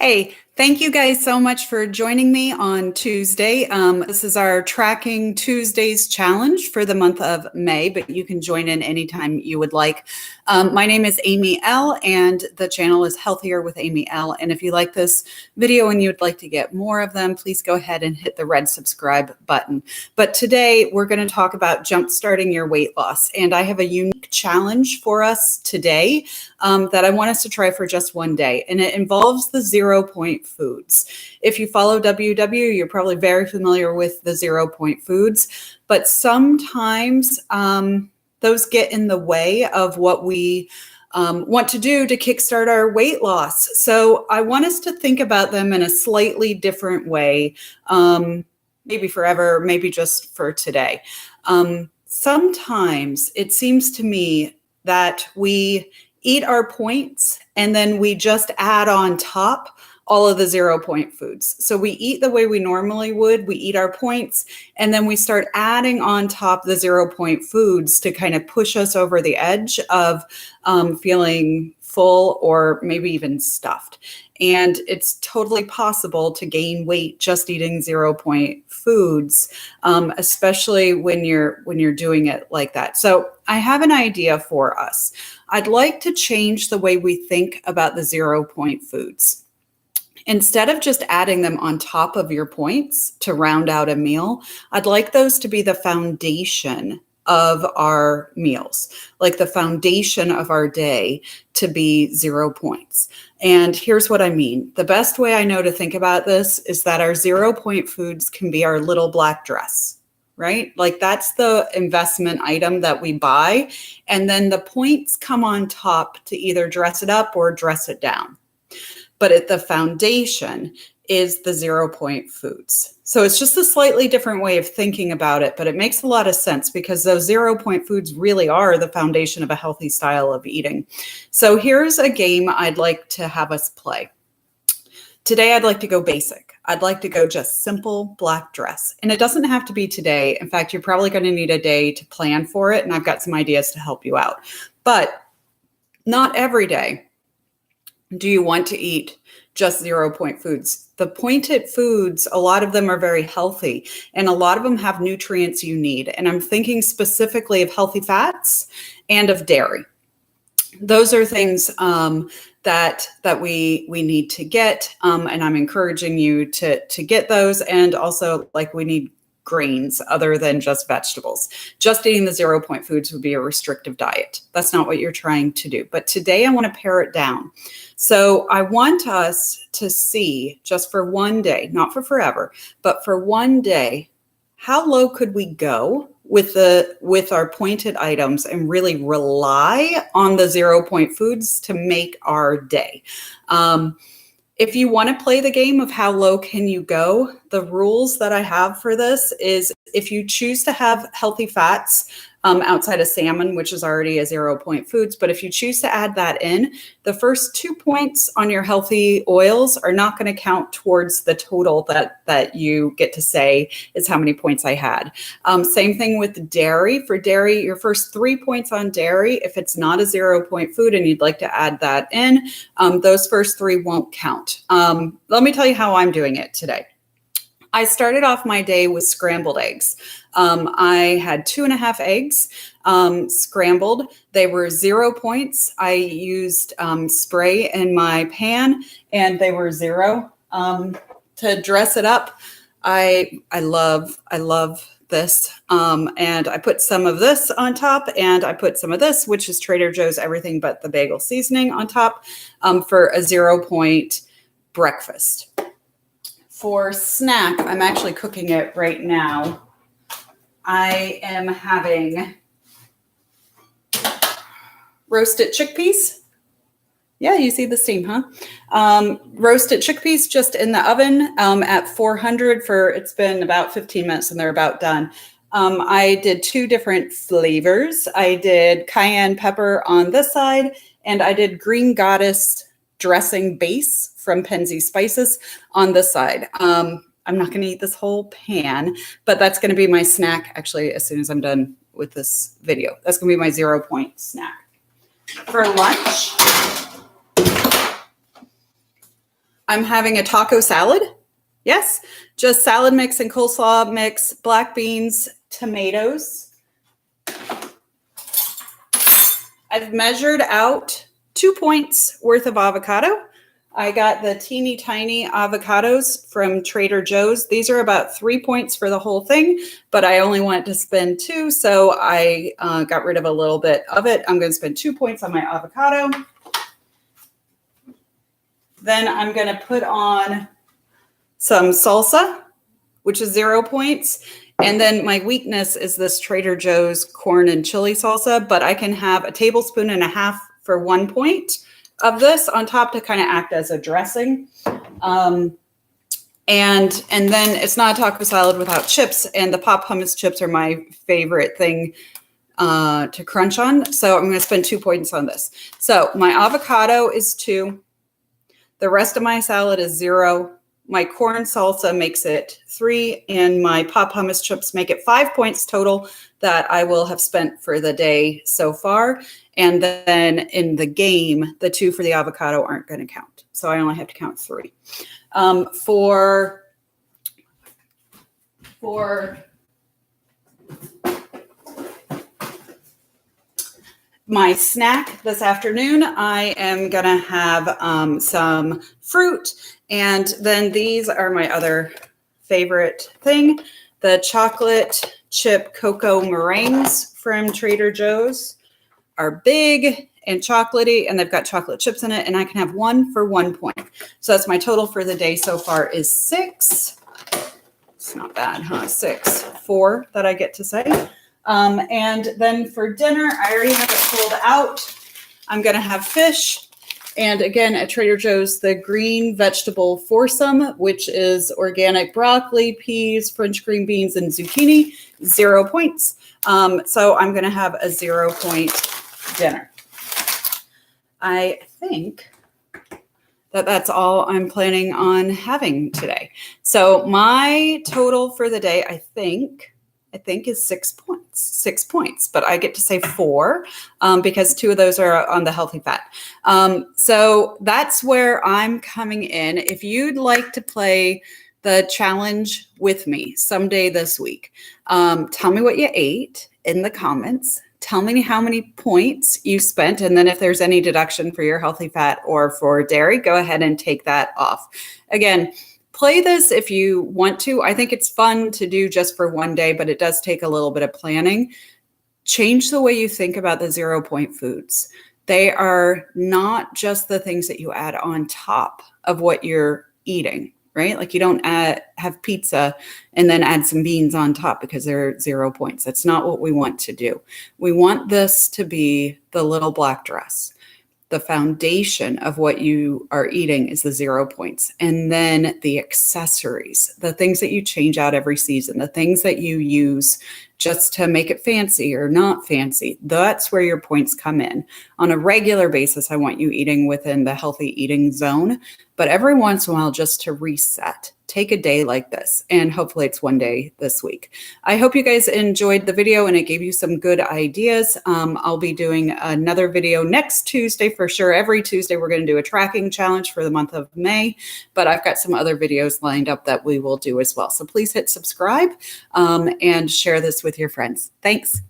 Hey, thank you guys so much for joining me on Tuesday. This is our Tracking Tuesdays challenge for the month of May, but you can join in anytime you would like. My name is Amy L, and the channel is Healthier with Amy L. And if you like this video and you'd like to get more of them, please go ahead and hit the red subscribe button. But today we're going to talk about jumpstarting your weight loss. And I have a unique challenge for us today that I want us to try for just one day. And it involves the 0 point foods. If you follow WW, you're probably very familiar with the 0 point foods, but sometimes those get in the way of what we want to do to kickstart our weight loss. So I want us to think about them in a slightly different way, maybe forever, maybe just for today. Sometimes it seems to me that we eat our points and then we just add on top all of the 0 point foods. So we eat the way we normally would, we eat our points, and then we start adding on top the 0 point foods to kind of push us over the edge of feeling full or maybe even stuffed. And it's totally possible to gain weight just eating 0 point foods, especially when you're doing it like that. So I have an idea for us. I'd like to change the way we think about the 0 point foods. Instead of just adding them on top of your points to round out a meal, I'd like those to be the foundation of our meals, like the foundation of our day to be 0 points. And here's what I mean. The best way I know to think about this is that our 0 point foods can be our little black dress, right? Like that's the investment item that we buy. And then the points come on top to either dress it up or dress it down. But at the foundation is the 0 point foods. So it's just a slightly different way of thinking about it, but it makes a lot of sense because those 0 point foods really are the foundation of a healthy style of eating. So here's a game I'd like to have us play. Today, I'd like to go basic. I'd like to go just simple black dress. And it doesn't have to be today. In fact, you're probably going to need a day to plan for it. And I've got some ideas to help you out. But not every day do you want to eat just 0 point foods. The pointed foods, a lot of them are very healthy and a lot of them have nutrients you need. And I'm thinking specifically of healthy fats and of dairy. Those are things that we need to get. And I'm encouraging you to get those. And also like we need grains other than just vegetables. Just eating the 0 point foods would be a restrictive diet. That's not what you're trying to do. But today I want to pare it down. So I want us to see just for one day, not for forever, but for one day, how low could we go with our pointed items and really rely on the 0 point foods to make our day. If you want to play the game of how low can you go, the rules that I have for this is if you choose to have healthy fats outside of salmon, which is already a 0 point foods, but if you choose to add that in, the first 2 points on your healthy oils are not going to count towards the total that you get to say is how many points I had. Same thing with dairy. For dairy, your first 3 points on dairy, if it's not a 0 point food and you'd like to add that in, those first 3 won't count. Let me tell you how I'm doing it today. I started off my day with scrambled eggs. I had 2.5 eggs scrambled. They were 0 points. I used spray in my pan and they were 0. To dress it up, I love this. And I put some of this on top and I put some of this, which is Trader Joe's everything but the bagel seasoning on top for a 0 point breakfast. For snack, I'm actually cooking it right now. I am having roasted chickpeas. Yeah, you see the steam, huh? Roasted chickpeas just in the oven at 400 it's been about 15 minutes and they're about done. I did 2 different flavors. I did cayenne pepper on this side and I did Green Goddess dressing base from Penzeys Spices on this side. I'm not going to eat this whole pan, but that's going to be my snack actually as soon as I'm done with this video. That's going to be my 0 point snack. For lunch, I'm having a taco salad. Yes, just salad mix and coleslaw mix, black beans, tomatoes. I've measured out 2 points worth of avocado. I got the teeny tiny avocados from Trader Joe's. These are about 3 points for the whole thing, but I only wanted to spend 2, so I got rid of a little bit of it. I'm going to spend 2 points on my avocado. Then I'm going to put on some salsa, which is 0 points. And then my weakness is this Trader Joe's corn and chili salsa, but I can have a tablespoon and a half for 1 point of this on top to kind of act as a dressing. And then it's not a taco salad without chips, and the pop hummus chips are my favorite thing to crunch on. So I'm going to spend 2 points on this. So my avocado is 2. The rest of my salad is 0. My corn salsa makes it 3, and my pop hummus chips make it 5 points total that I will have spent for the day so far. And then in the game, the 2 for the avocado aren't going to count. So I only have to count 3. For my snack this afternoon, I am going to have some fruit. And then these are my other favorite thing, the chocolate chip cocoa meringues from Trader Joe's are big and chocolatey, and they've got chocolate chips in it, and I can have 1 for 1 point. So that's my total for the day so far is 6. It's not bad, huh? 6, 4 that I get to say. And then for dinner, I already have it pulled out. I'm going to have fish. And again, at Trader Joe's, the green vegetable foursome, which is organic broccoli, peas, French green beans, and zucchini, 0 points. So I'm going to have a 0 point dinner. I think that that's all I'm planning on having today. So my total for the day, I think is 6 points. 6 points, but I get to say 4 because 2 of those are on the healthy fat. So that's where I'm coming in. If you'd like to play the challenge with me someday this week, tell me what you ate in the comments. Tell me how many points you spent, and then if there's any deduction for your healthy fat or for dairy, go ahead and take that off. Again, play this if you want to. I think it's fun to do just for one day, but it does take a little bit of planning. Change the way you think about the 0 point foods. They are not just the things that you add on top of what you're eating, right? Like you don't have pizza and then add some beans on top because they're 0 points. That's not what we want to do. We want this to be the little black dress. The foundation of what you are eating is the 0 points. And then the accessories, the things that you change out every season, the things that you use just to make it fancy or not fancy, that's where your points come in. On a regular basis, I want you eating within the healthy eating zone, but every once in a while, just to reset, take a day like this, and hopefully it's one day this week. I hope you guys enjoyed the video and it gave you some good ideas. I'll be doing another video next Tuesday for sure. Every Tuesday, we're going to do a tracking challenge for the month of May, but I've got some other videos lined up that we will do as well. So please hit subscribe and share this with your friends. Thanks.